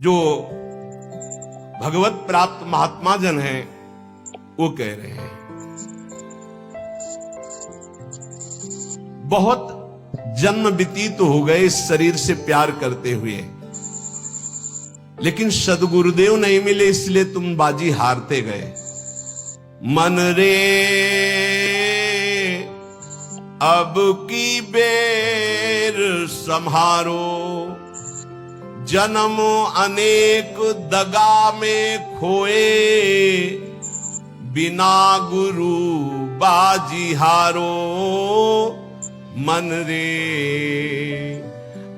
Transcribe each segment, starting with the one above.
जो भगवत प्राप्त महात्मा जन हैं वो कह रहे हैं। बहुत जन्म व्यतीत हो गए इस शरीर से प्यार करते हुए, लेकिन सदगुरुदेव नहीं मिले, इसलिए तुम बाजी हारते गए। मन रे अब की बेर संहारो, जन्म अनेक दगा में खोए, बिना गुरु बाजी हारो। मन रे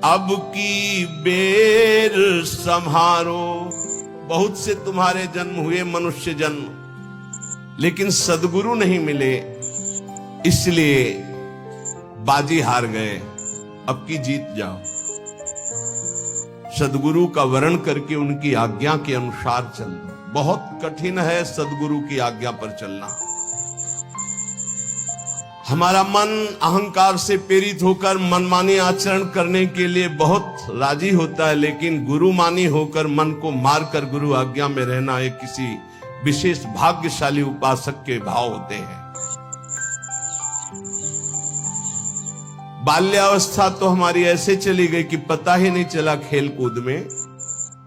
अब की बेर संहारो। बहुत से तुम्हारे जन्म हुए मनुष्य जन्म, लेकिन सदगुरु नहीं मिले, इसलिए बाजी हार गए। अब की जीत जाओ। सदगुरु का वर्ण करके उनकी आज्ञा के अनुसार चलना। बहुत कठिन है सदगुरु की आज्ञा पर चलना। हमारा मन अहंकार से प्रेरित होकर मनमानी आचरण करने के लिए बहुत राजी होता है, लेकिन गुरुमानी होकर मन को मारकर गुरु आज्ञा में रहना एक किसी विशेष भाग्यशाली उपासक के भाव होते हैं। बाल्यावस्था तो हमारी ऐसे चली गई कि पता ही नहीं चला खेल कूद में।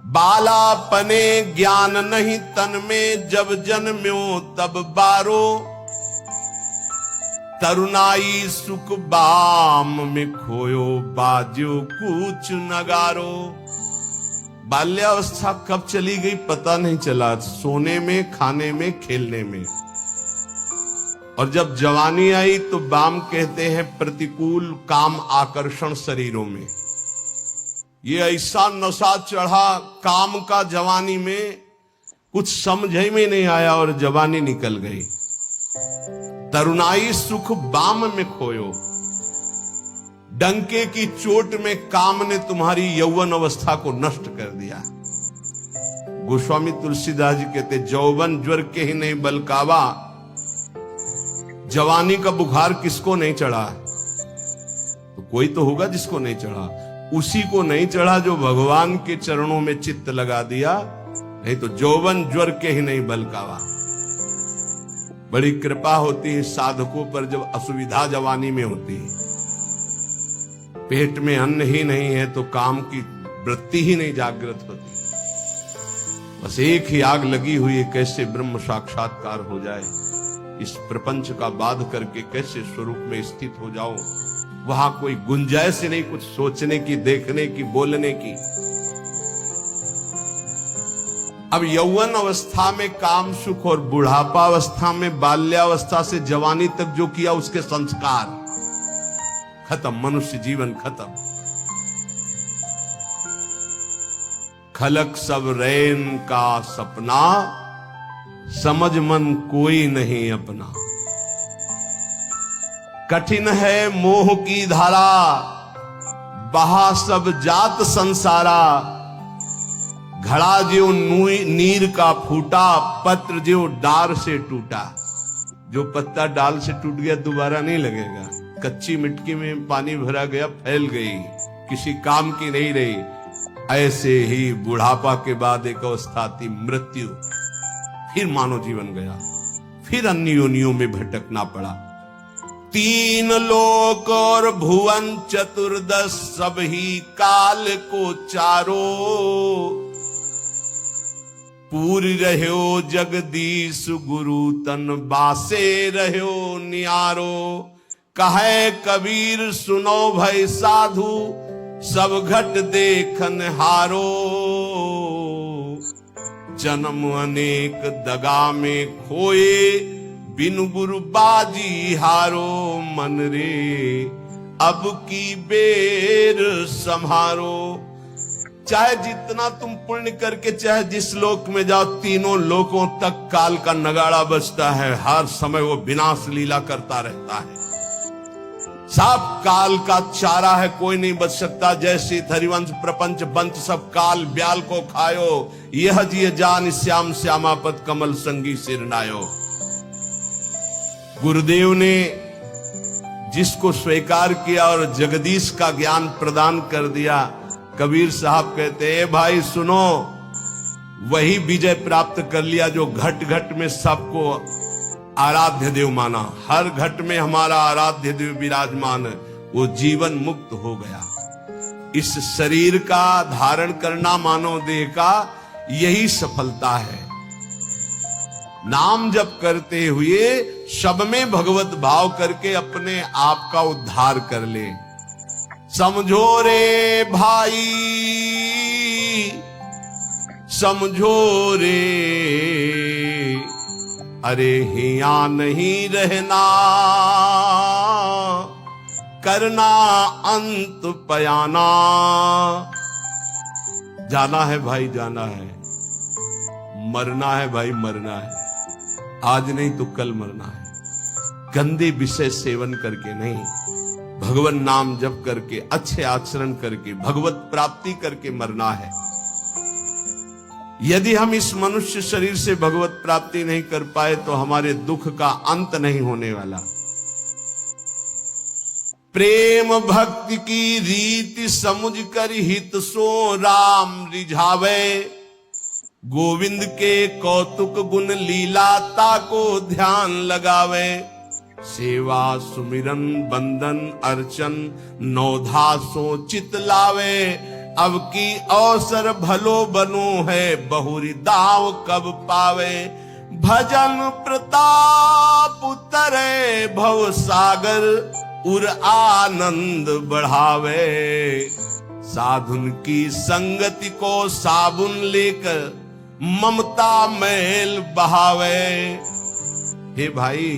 बालापने ज्ञान नहीं तन में, जब जन्म्यो तब बारो, तरुणाई सुख बाम में खोयो, बाजो कुछ नगारो। बाल्यावस्था कब चली गई पता नहीं चला, सोने में, खाने में, खेलने में। और जब जवानी आई तो बाम कहते हैं प्रतिकूल काम आकर्षण शरीरों में। ये ऐसा नशा चढ़ा काम का जवानी में, कुछ समझ में नहीं आया और जवानी निकल गई। तरुणाई सुख बाम में खोयो, डंके की चोट में काम ने तुम्हारी यौवन अवस्था को नष्ट कर दिया। गोस्वामी तुलसीदास जी कहते जौवन ज्वर के ही नहीं बलकावा। जवानी का बुखार किसको नहीं चढ़ा? तो कोई तो होगा जिसको नहीं चढ़ा। उसी को नहीं चढ़ा जो भगवान के चरणों में चित्त लगा दिया, नहीं तो जौवन ज्वर के ही नहीं बलकावा। बड़ी कृपा होती है साधकों पर जब असुविधा जवानी में होती है। पेट में अन्न ही नहीं है तो काम की वृत्ति ही नहीं जागृत होती। बस एक ही आग लगी हुई है, कैसे ब्रह्म साक्षात्कार हो जाए, इस प्रपंच का बाध करके कैसे स्वरूप में स्थित हो जाओ। वहां कोई गुंजाइश नहीं कुछ सोचने की, देखने की, बोलने की। अब यौवन अवस्था में काम सुख और बुढ़ापा अवस्था में, बाल्यावस्था से जवानी तक जो किया उसके संस्कार खत्म, मनुष्य जीवन खत्म। खलक सब रैन का सपना, समझ मन कोई नहीं अपना। कठिन है मोह की धारा, बहा सब जात संसारा। घड़ा जो नीर का फूटा, पत्र जो डार से टूटा। जो पत्ता डाल से टूट गया दोबारा नहीं लगेगा। कच्ची मिट्टी में पानी भरा गया, फैल गई, किसी काम की नहीं रही। ऐसे ही बुढ़ापा के बाद एक अवस्था आती मृत्यु, फिर मानव जीवन गया, फिर अन्य योनियों में भटकना पड़ा। तीन लोक और भुवन चतुर्दश, सब ही काल को चारो। पूरी रह्यो जगदीश गुरु, तन बासे रह्यो नियारो। कहे कबीर सुनो भय साधु, सब घट देखन हारो। जन्म अनेक दगा में खोए, बिनु गुरु बाजी हारो। मन रे अब की बेर संहारो। चाहे जितना तुम पुण्य करके चाहे जिस लोक में जाओ, तीनों लोकों तक काल का नगाड़ा बजता है। हर समय वो विनाश लीला करता रहता है। सब काल का चारा है, कोई नहीं बच सकता। जैसे हरिवंश प्रपंच बंच सब काल ब्याल को खायो। यह जिय जान श्याम श्यामापत कमल संगी सिर नायो। गुरुदेव ने जिसको स्वीकार किया और जगदीश का ज्ञान प्रदान कर दिया, कबीर साहब कहते हैं भाई सुनो, वही विजय प्राप्त कर लिया जो घट घट में सबको आराध्य देव माना। हर घट में हमारा आराध्य देव विराजमान है, वो जीवन मुक्त हो गया। इस शरीर का धारण करना मानव देह का यही सफलता है। नाम जप करते हुए सब में भगवत भाव करके अपने आप का उद्धार कर ले। समझो रे भाई, समझो रे, अरे हिया नहीं रहना, करना अंत पयाना। जाना है भाई जाना है, मरना है भाई मरना है, आज नहीं तो कल मरना है। गंदे विषय सेवन करके नहीं, भगवान नाम जप करके, अच्छे आचरण करके, भगवत प्राप्ति करके मरना है। यदि हम इस मनुष्य शरीर से भगवत प्राप्ति नहीं कर पाए तो हमारे दुख का अंत नहीं होने वाला। प्रेम भक्ति की रीति समुझ कर हित सो राम रिझावे, गोविंद के कौतुक गुण लीलाता को ध्यान लगावे। सेवा सुमिरन बंदन अर्चन नौधा सो चित लावे, अब की अवसर भलो बनो है बहुरी दाव कब पावे। भजन प्रताप उतरे भव सागर उर आनंद बढ़ावे, साधुन की संगति को साबुन लेकर ममता मैल बहावे। हे भाई,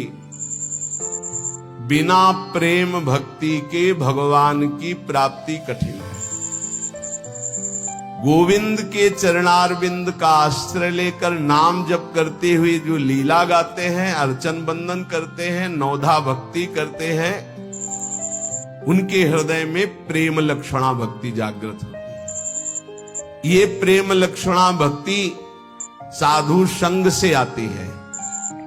बिना प्रेम भक्ति के भगवान की प्राप्ति कठिन है। गोविंद के चरणारविंद का आश्रय लेकर नाम जप करते हुए जो लीला गाते हैं, अर्चन बंदन करते हैं, नौधा भक्ति करते हैं, उनके हृदय में प्रेम लक्षणा भक्ति जागृत होती है। ये प्रेम लक्षणा भक्ति साधु संग से आती है।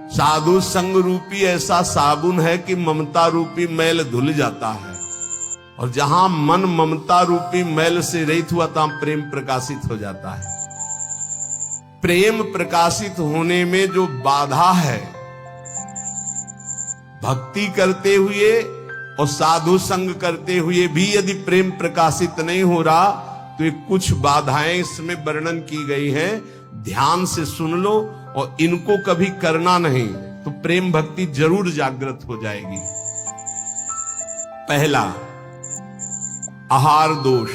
साधु संग रूपी ऐसा साबुन है कि ममता रूपी मैल धुल जाता है, और जहां मन ममता रूपी मैल से रहित हुआ तहां प्रेम प्रकाशित हो जाता है। प्रेम प्रकाशित होने में जो बाधा है, भक्ति करते हुए और साधु संग करते हुए भी यदि प्रेम प्रकाशित नहीं हो रहा तो ये कुछ बाधाएं इसमें वर्णन की गई है। ध्यान से सुन लो, और इनको कभी करना नहीं तो प्रेम भक्ति जरूर जागृत हो जाएगी। पहला, आहार दोष।